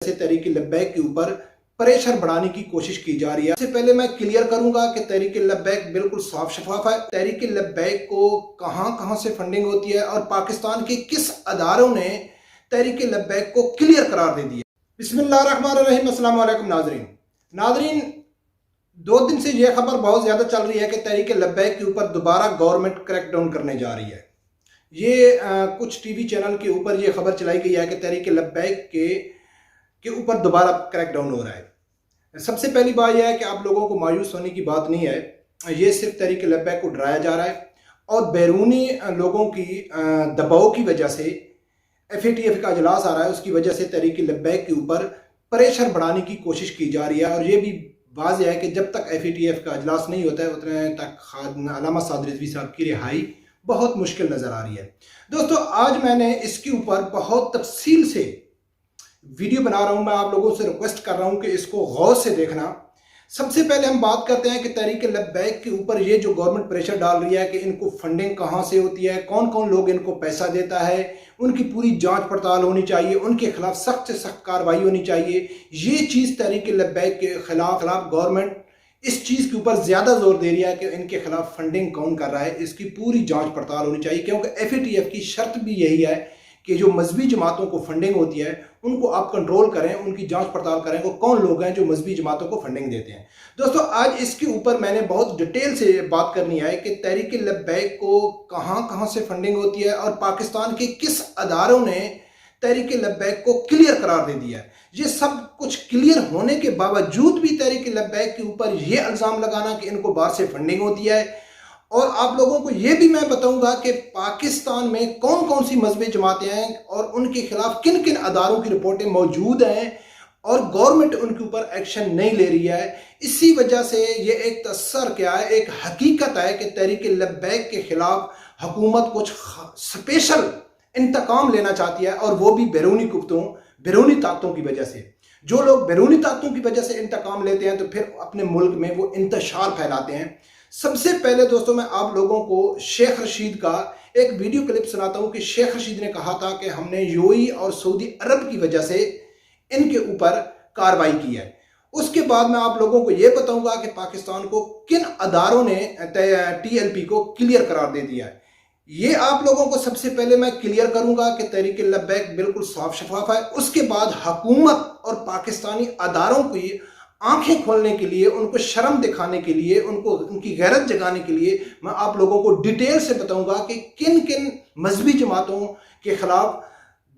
से तहरीक लब्बैक के ऊपर प्रेशर बढ़ाने की कोशिश की जा रही है। इससे पहले मैं क्लियर करूंगा कि तहरीक लब्बैक बिल्कुल साफ शफाफ है। तहरीक लब्बैक को कहां से फंडिंग होती है और पाकिस्तान के किस अदारों ने तहरीक लब्बैक को क्लियर करार दे दिया। बिस्मिल्लाहिर्रहमानिर्रहीम। अस्सलाम वालेकुम नाजरीन, 2 दिन से यह खबर बहुत ज़्यादा चल रही है कि तहरीक लब्बैक के ऊपर दोबारा गवर्नमेंट क्रैकडाउन करने जा रही है। ये कुछ टीवी चैनल के ऊपर ये खबर चलाई गई है कि तहरीक लब्बैक के ऊपर दोबारा क्रैकडाउन हो रहा है। सबसे पहली बात यह है कि आप लोगों को मायूस होने की बात नहीं है। ये सिर्फ तहरीक लब्बैक को डराया जा रहा है और बैरूनी लोगों की दबाव की वजह से FATF का अजलास आ रहा है, उसकी वजह से तहरीक लब्बैक के ऊपर प्रेशर बढ़ाने की कोशिश की जा रही है। और ये भी वाज़ेह है कि जब तक FATF का अजलास नहीं होता है उतने तक अल्लामा साद रिजवी साहब की रिहाई बहुत मुश्किल नज़र आ रही है। दोस्तों, आज मैंने इसके ऊपर बहुत तफसील से वीडियो बना रहा हूँ। मैं आप लोगों से रिक्वेस्ट कर रहा हूँ कि इसको गौर से देखना। सबसे पहले हम बात करते हैं कि तहरीक लब्बैक के ऊपर ये जो गवर्नमेंट प्रेशर डाल रही है कि इनको फंडिंग कहाँ से होती है, कौन कौन लोग इनको पैसा देता है, उनकी पूरी जांच पड़ताल होनी चाहिए, उनके खिलाफ सख्त से सख्त कार्रवाई होनी चाहिए। ये चीज़ तहरीक लब्बैक के खिलाफ गवर्नमेंट इस चीज़ के ऊपर ज़्यादा जोर दे रही है कि इनके खिलाफ फंडिंग कौन कर रहा है, इसकी पूरी जाँच पड़ताल होनी चाहिए। क्योंकि FATF की शर्त भी यही है कि जो मजहबी जमातों को फंडिंग होती है उनको आप कंट्रोल करें, उनकी जांच पड़ताल करें वो कौन लोग हैं जो मजहबी जमातों को फंडिंग देते हैं। दोस्तों, आज इसके ऊपर मैंने बहुत डिटेल से बात करनी है कि तहरीक लब्बैक को कहां से फंडिंग होती है और पाकिस्तान के किस अदारों ने तहरीक लब्बैक को क्लियर करार दे दिया है। ये सब कुछ क्लियर होने के बावजूद भी तहरीक लब्बैक के ऊपर ये इल्ज़ाम लगाना कि इनको बाहर से फंडिंग होती है। और आप लोगों को ये भी मैं बताऊंगा कि पाकिस्तान में कौन कौन सी मजहबी जमातें हैं और उनके खिलाफ किन किन अदारों की रिपोर्टें मौजूद हैं और गवर्नमेंट उनके ऊपर एक्शन नहीं ले रही है। इसी वजह से ये एक तसर क्या है, एक हकीकत है कि तहरीक लब्बैक के खिलाफ हुकूमत कुछ स्पेशल इंतकाम लेना चाहती है और वो भी बैरूनी ताकतों की वजह से। जो लोग बैरूनी ताकतों की वजह से इंतकाम लेते हैं तो फिर अपने मुल्क में वो इंतशार फैलाते हैं। सबसे पहले दोस्तों, मैं आप लोगों को शेख रशीद का एक वीडियो क्लिप सुनाता हूं कि शेख रशीद ने कहा था कि हमने UAE और सऊदी अरब की वजह से इनके ऊपर कार्रवाई की है। उसके बाद मैं आप लोगों को यह बताऊंगा कि पाकिस्तान को किन अदारों ने TLP को क्लियर करार दे दिया है। ये आप लोगों को सबसे पहले मैं क्लियर करूंगा कि तहरीक लब्बैक बिल्कुल साफ शफाफ है। उसके बाद हुकूमत और पाकिस्तानी अदारों की आंखें खोलने के लिए, उनको शर्म दिखाने के लिए, उनकी गैरत जगाने के लिए मैं आप लोगों को डिटेल से बताऊंगा कि किन किन मजहबी जमातों के खिलाफ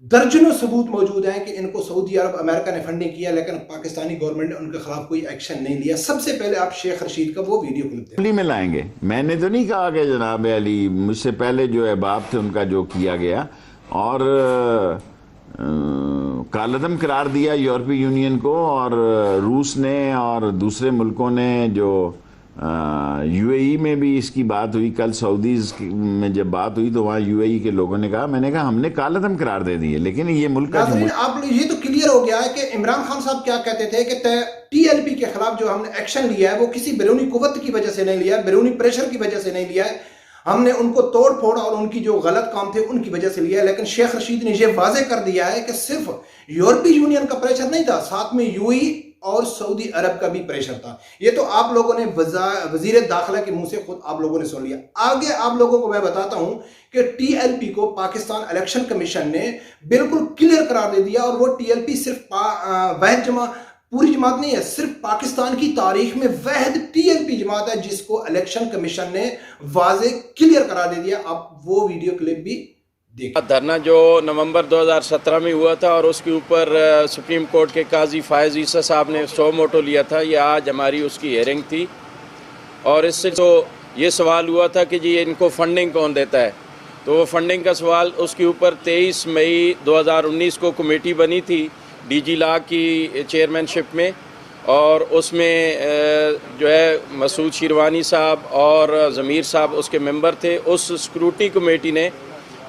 दर्जनों सबूत मौजूद हैं कि इनको सऊदी अरब अमेरिका ने फंडिंग किया लेकिन पाकिस्तानी गवर्नमेंट ने उनके खिलाफ कोई एक्शन नहीं लिया। सबसे पहले आप शेख रशीद का वो वीडियो क्लिप अली में लाएंगे। मैंने तो नहीं कहा कि जनाब अली, मुझसे पहले जो अहबाब थे उनका जो किया गया और कालअदम करार दिया यूरोपीय यूनियन को, और रूस ने और दूसरे मुल्कों ने जो UAE में भी इसकी बात हुई। कल सऊदीज में जब बात हुई तो वहाँ UAE के लोगों ने कहा, मैंने कहा हमने कालअदम करार दे दिए, लेकिन ये मुल्क का आप ये तो क्लियर हो गया है कि इमरान खान साहब क्या कहते थे कि TLP के खिलाफ जो हमने एक्शन लिया है वो किसी बैरूनी कुव्वत की वजह से नहीं लिया, बैरूनी प्रेशर की वजह से नहीं लिया है, हमने उनको तोड़ फोड़ और उनकी जो गलत काम थे उनकी वजह से लिया है। लेकिन शेख रशीद ने यह वाजे कर दिया है कि सिर्फ यूरोपीय यूनियन का प्रेशर नहीं था, साथ में UAE और सऊदी अरब का भी प्रेशर था। ये तो आप लोगों ने वजीर दाखिला के मुंह से खुद आप लोगों ने सुन लिया। आगे आप लोगों को मैं बताता हूं कि TLP को पाकिस्तान इलेक्शन कमीशन ने बिल्कुल क्लियर करार दे दिया और वो TLP सिर्फ पूरी जमात नहीं है, सिर्फ पाकिस्तान की तारीख में वहद TLP जमात है जिसको इलेक्शन कमीशन ने वाजे क्लियर करार दे दिया। आप वो वीडियो क्लिप भी देखिए। धरना जो नवंबर 2017 में हुआ था और उसके ऊपर सुप्रीम कोर्ट के काजी फायज ईसा साहब ने सो मोटो लिया था, ये आज हमारी उसकी हियरिंग थी और इससे तो ये सवाल हुआ था कि जी इनको फंडिंग कौन देता है। तो वो फंडिंग का सवाल, उसके ऊपर 23 मई 2019 को कमेटी बनी थी DG लॉ की चेयरमैनशिप में और उसमें जो है मसूद शिरवानी साहब और ज़मीर साहब उसके मेंबर थे। उस स्क्रूटनी कमेटी ने,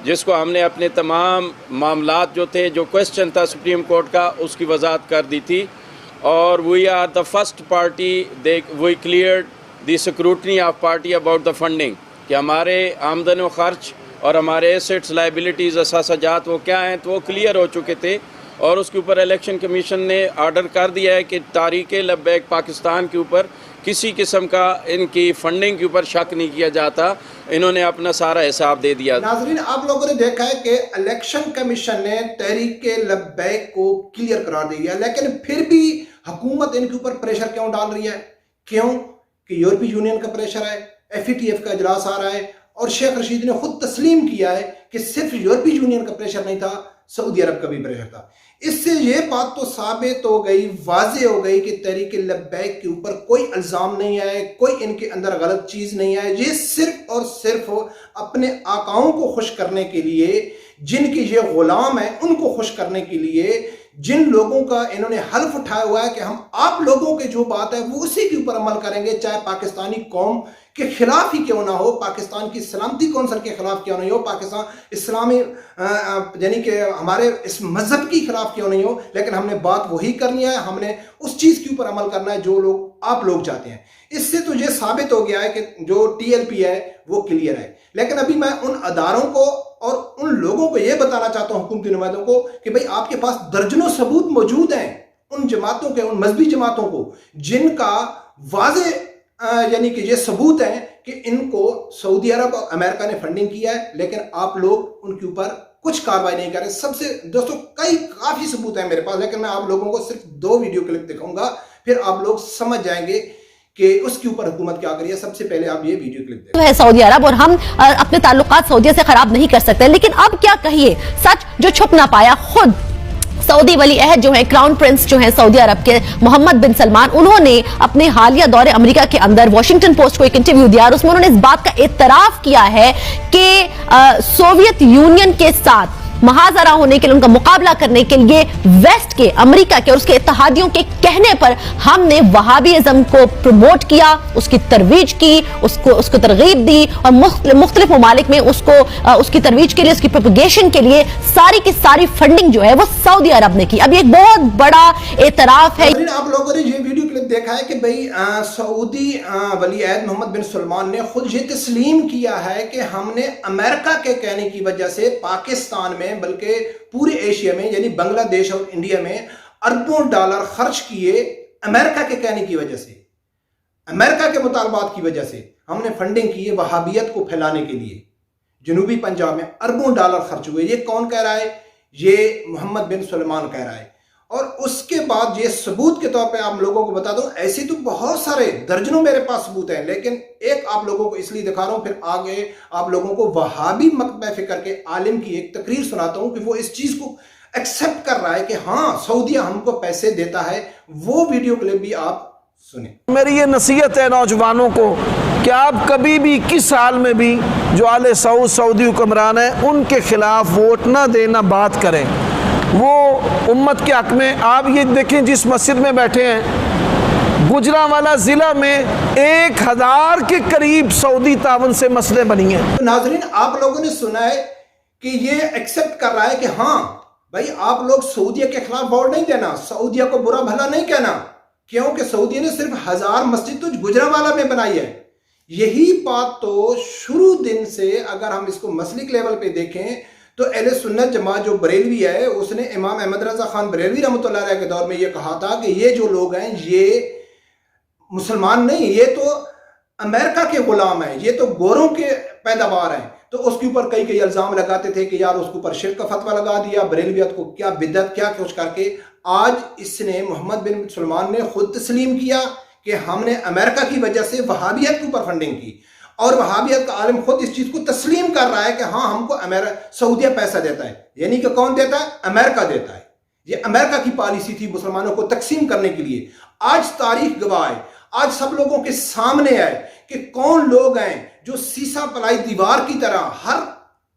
जिसको हमने अपने तमाम मामलात जो थे, जो क्वेश्चन था सुप्रीम कोर्ट का, उसकी वजाहत कर दी थी और we are the first party we cleared the scrutiny of party about the funding, कि हमारे आमदन व खर्च और हमारे एसेट्स लाइबिलिटीज़ असासजात वो क्या हैं, तो वो क्लियर हो चुके थे اور اس کے اوپر الیکشن کمیشن نے آرڈر کر دیا ہے کہ تحریک لبیک پاکستان کے اوپر کسی قسم کا ان کی فنڈنگ کے اوپر شک نہیں کیا جاتا. انہوں نے اپنا سارا حساب دے دیا. ناظرین آپ لوگوں نے دیکھا ہے کہ الیکشن کمیشن نے تحریک لبیک کو کلیئر قرار دے دیا، لیکن پھر بھی حکومت ان کے اوپر پریشر کیوں ڈال رہی ہے؟ کیوں کہ یورپی یونین کا پریشر ہے، FATF کا اجلاس آ رہا ہے، اور شیخ رشید نے خود تسلیم کیا ہے کہ صرف یورپی یونین کا پریشر نہیں تھا، سعودی عرب کا بھی پریشر تھا. اس سے یہ بات تو ثابت ہو گئی، واضح ہو گئی کہ تحریک لبیک کے اوپر کوئی الزام نہیں آئے، کوئی ان کے اندر غلط چیز نہیں آئے. یہ صرف اور صرف اپنے آقاؤں کو خوش کرنے کے لیے، جن کی یہ غلام ہیں ان کو خوش کرنے کے لیے، جن لوگوں کا انہوں نے حلف اٹھایا ہوا ہے کہ ہم آپ لوگوں کے جو بات ہے وہ اسی کے اوپر عمل کریں گے، چاہے پاکستانی قوم کے خلاف ہی کیوں نہ ہو، پاکستان کی سلامتی کونسل کے خلاف کیوں نہیں ہو، پاکستان اسلامی یعنی کہ ہمارے اس مذہب کی خلاف کیوں نہیں ہو، لیکن ہم نے بات وہی کرنی ہے، ہم نے اس چیز کے اوپر عمل کرنا ہے جو لوگ آپ لوگ چاہتے ہیں. اس سے تو یہ ثابت ہو گیا ہے کہ جو TLP ہے وہ کلیئر ہے. لیکن ابھی میں ان اداروں کو اور ان لوگوں کو یہ بتانا چاہتا ہوں، حکومتی نمائندوں کو، کہ بھئی آپ کے پاس درجنوں ثبوت موجود ہیں ان جماعتوں کے، ان مذہبی جماعتوں کو، جن کا واضح یعنی کہ یہ ثبوت ہیں کہ ان کو سعودی عرب اور امریکہ نے فنڈنگ کیا ہے، لیکن آپ لوگ ان کے اوپر کچھ کارروائی نہیں کر رہے. سب سے دوستوں کافی ثبوت ہیں میرے پاس، لیکن میں آپ لوگوں کو صرف 2 ویڈیو کلپ دکھاؤں گا، پھر آپ لوگ سمجھ جائیں گے کہ اس کے اوپر حکومت کیا کری ہے. سب سے پہلے آپ یہ ویڈیو کلپ دیکھیں. ہے سعودی عرب، اور ہم اپنے تعلقات سعودیہ سے خراب نہیں کر سکتے، لیکن اب کیا کہیے، سچ جو چھپ نہ پایا. خود سعودی ولی عہد جو ہیں، کراؤن پرنس جو ہیں سعودی عرب کے، محمد بن سلمان، انہوں نے اپنے حالیہ دورے امریکہ کے اندر واشنگٹن پوسٹ کو ایک انٹرویو دیا، اور اس میں انہوں نے اس بات کا اعتراف کیا ہے کہ سوویت یونین کے ساتھ محاذرہ ہونے کے لیے، ان کا مقابلہ کرنے کے لیے ویسٹ کے، امریکہ کے اور اس کے اتحادیوں کے کہنے پر ہم نے وہابی ازم کو پروموٹ کیا، اس کی ترویج کی، اس کو ترغیب دی، اور مختلف ممالک میں اس کی ترویج کے لیے، اس کی پروپیگیشن کے لیے ساری کی ساری فنڈنگ جو ہے وہ سعودی عرب نے کی. اب یہ ایک بہت بڑا اعتراف ہے. آپ لوگوں نے یہ ویڈیو کلپ دیکھا ہے کہ بھئی سعودی ولی عہد محمد بن سلمان نے خود یہ تسلیم کیا ہے کہ ہم نے امریکہ کے کہنے کی وجہ سے پاکستان میں بلکہ پورے ایشیا میں یعنی بنگلہ دیش اور انڈیا میں اربوں ڈالر خرچ کیے. امریکہ کے کہنے کی وجہ سے، امریکہ کے مطالبات کی وجہ سے ہم نے فنڈنگ کی ہے وہابیت کو پھیلانے کے لیے. جنوبی پنجاب میں اربوں ڈالر خرچ ہوئے. یہ کون کہہ رہا ہے؟ یہ محمد بن سلمان کہہ رہا ہے. اور اس کے بعد یہ ثبوت کے طور پہ آپ لوگوں کو بتا دوں، ایسے تو بہت سارے درجنوں میرے پاس ثبوت ہیں، لیکن ایک آپ لوگوں کو اس لیے دکھا رہا ہوں، پھر آگے آپ لوگوں کو وہابی مکتبہ فکر کے عالم کی ایک تقریر سناتا ہوں کہ وہ اس چیز کو ایکسپٹ کر رہا ہے کہ ہاں سعودیہ ہم کو پیسے دیتا ہے. وہ ویڈیو کلپ بھی آپ سنیں. میری یہ نصیحت ہے نوجوانوں کو کہ آپ کبھی بھی کس حال میں بھی جو آل سعود سعودی حکمران ہیں ان کے خلاف ووٹ نہ دینا، بات کریں. وہ امت کے حق میں، آپ یہ دیکھیں جس مسجد میں بیٹھے ہیں، گجرانوالہ ضلع میں 1000 کے قریب سعودی تعاون سے مسئلے بنی ہیں. ناظرین آپ لوگوں نے سنا ہے کہ یہ ایکسپٹ کر رہا ہے کہ ہاں بھائی آپ لوگ سعودیہ کے خلاف ووٹ نہیں دینا، سعودیہ کو برا بھلا نہیں کہنا، کیونکہ سعودیہ نے صرف 1000 مسجد تو گجرانوالہ میں بنائی ہے. یہی بات تو شروع دن سے اگر ہم اس کو مسلک لیول پہ دیکھیں تو اہل سنت جماعت جو بریلوی ہے، اس نے امام احمد رضا خان بریلوی رحمۃ اللہ علیہ کے دور میں یہ کہا تھا کہ یہ جو لوگ ہیں یہ مسلمان نہیں، یہ تو امریکہ کے غلام ہیں، یہ تو گوروں کے پیداوار ہیں. تو اس کے اوپر کئی الزام لگاتے تھے کہ یار اس کے اوپر شرک کا فتویٰ لگا دیا، بریلویت کو کیا بدعت کیا کچھ کر کے. آج اس نے محمد بن سلمان نے خود تسلیم کیا کہ ہم نے امریکہ کی وجہ سے وہابیت کے اوپر فنڈنگ کی، اور وہابیت کا عالم خود اس چیز کو تسلیم کر رہا ہے کہ ہاں ہم کو سعودیہ پیسہ دیتا ہے. یعنی کہ کون دیتا ہے؟ امریکہ دیتا ہے. یہ امریکہ کی پالیسی تھی مسلمانوں کو تقسیم کرنے کے لیے. آج تاریخ گواہ ہے، آج سب لوگوں کے سامنے ہے کہ کون لوگ ہیں جو سیسا پلائی دیوار کی طرح ہر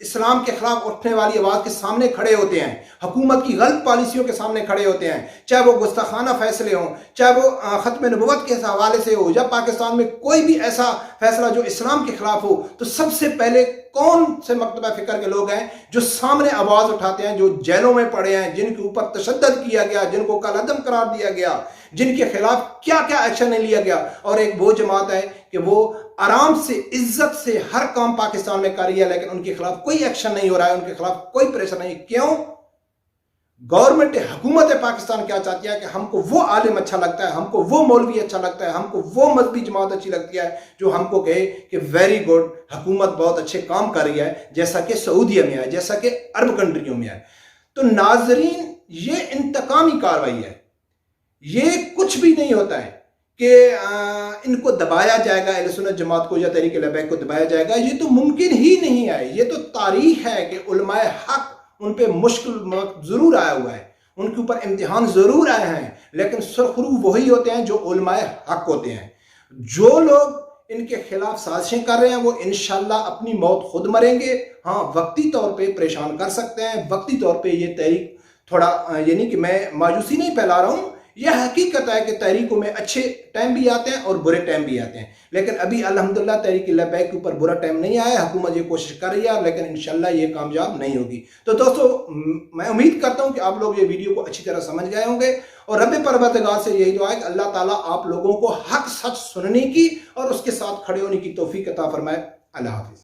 اسلام کے خلاف اٹھنے والی آواز کے سامنے کھڑے ہوتے ہیں، حکومت کی غلط پالیسیوں کے سامنے کھڑے ہوتے ہیں، چاہے وہ گستاخانہ فیصلے ہوں، چاہے وہ ختم نبوت کے حوالے سے ہو، یا پاکستان میں کوئی بھی ایسا فیصلہ جو اسلام کے خلاف ہو. تو سب سے پہلے کون سے مکتبہ فکر کے لوگ ہیں جو سامنے آواز اٹھاتے ہیں، جو جیلوں میں پڑے ہیں، جن کے اوپر تشدد کیا گیا، جن کو کالعدم قرار دیا گیا، جن کے خلاف کیا کیا ایکشن نہیں لیا گیا. اور ایک وہ جماعت ہے کہ وہ آرام سے عزت سے ہر کام پاکستان میں کر رہی ہے، لیکن ان کے خلاف کوئی ایکشن نہیں ہو رہا ہے، ان کے خلاف کوئی پریشر نہیں. کیوں؟ गवर्नमेंट हुकूमत पाकिस्तान क्या चाहती है कि हमको वो आलिम अच्छा लगता है, हमको वो मौलवी अच्छा लगता है, हमको वो मजहबी जमात अच्छी लगती है जो हमको कहे कि वेरी गुड, हुकूमत बहुत अच्छे काम कर रही है, जैसा कि सऊदीया में है, जैसा कि अरब कंट्रियों में है। तो नाजरीन, ये इंतकामी कार्रवाई है, ये कुछ भी नहीं होता है कि इनको दबाया जाएगा, अहले सुन्नत जमात को या तहरीक लबैक को दबाया जाएगा। ये तो मुमकिन ही नहीं है। ये तो तारीख है कि उलमाए हक, उन पे मुश्किल वक्त ज़रूर आया हुआ है, उनके ऊपर इम्तिहान ज़रूर आए हैं, लेकिन सुरखरू वही होते हैं जो उलमाए हक होते हैं। जो लोग इनके खिलाफ साजिशें कर रहे हैं वो इंशाल्लाह अपनी मौत खुद मरेंगे। हाँ, वक्ती तौर पे परेशान कर सकते हैं, वक्ती तौर पे ये तहरीक थोड़ा, यानी कि मैं मायूसी नहीं फैला रहा हूँ, यह हकीकत है कि तहरीकों में अच्छे टाइम भी आते हैं और बुरे टाइम भी आते हैं, लेकिन अभी अल्हम्दुलिल्लाह तहरीक लबैक के ऊपर बुरा टाइम नहीं आया। हुकूमत ये कोशिश कर रही है, लेकिन इंशाल्लाह ये कामयाब नहीं होगी। तो दोस्तों, मैं उम्मीद करता हूँ कि आप लोग ये वीडियो को अच्छी तरह समझ गए होंगे, और रब परवरदिगार से यही दुआ है कि अल्लाह ताला आप लोगों को हक सच सुनने की और उसके साथ खड़े होने की तौफीक अता फरमाए। अल्लाह हाफिज़।